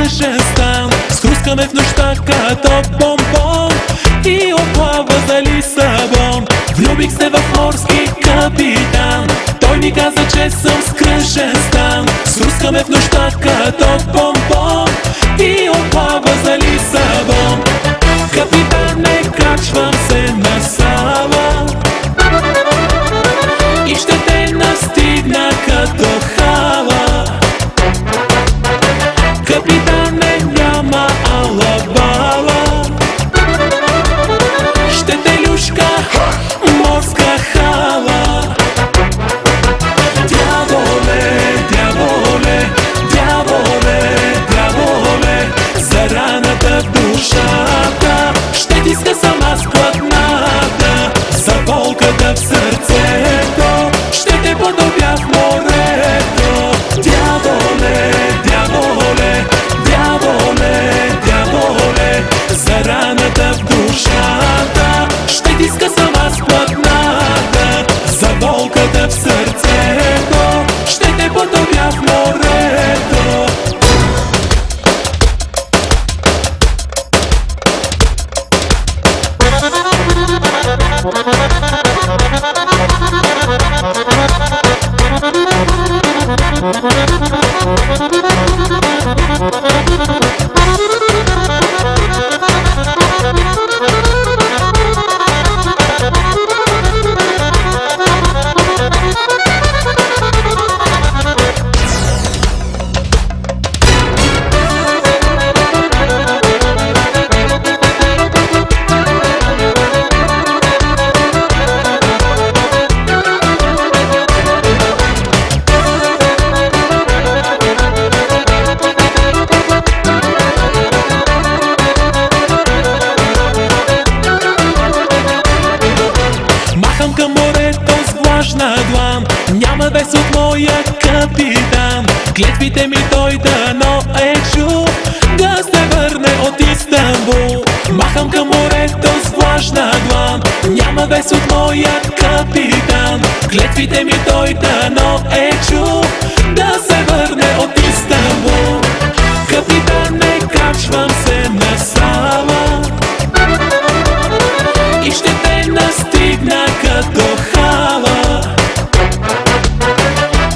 скръшен стан. Схрускаме в нощта като бомбон и оплава за Лисабон. Влюбих се в морски капитан, той ми каза, че съм скръшен стан. Схрускаме в нощта като бомбон и оплава за Лисабон. Капитане, качвам се на сала и ще те настигна като хала. Капитане, няма алабала, ще те люшка морска хала. Дяволе, дяволе, дяволе, дяволе, за раната в душата ще ти скъсам аз платната. За болката в сърцето ще те потопя в морето. Дяволе, дяволе, дяволе, дяволе, за раната в душата ще ти скъсам аз платната. За болката в сърцето ще те потопя в морето. Към морето с влажна длан, няма без от моя капитан. Клетвите ми той дано е чул, да се върне от Истанбул. Махам към морето с влажна длан, няма без от моя капитан. Клетвите ми той дано е чул, да се върне от Истанбул. Капитане, качвам се на сала и ще те настигна като хала.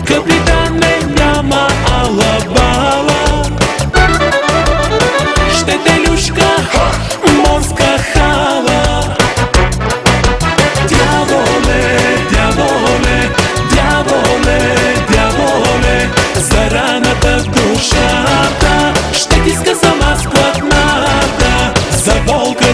Капитане, няма алабала, ще те люшка морска хала. Дяволе, дяволе, дяволе, дяволе, за раната в душата ще ти скъсам аз платната. За болка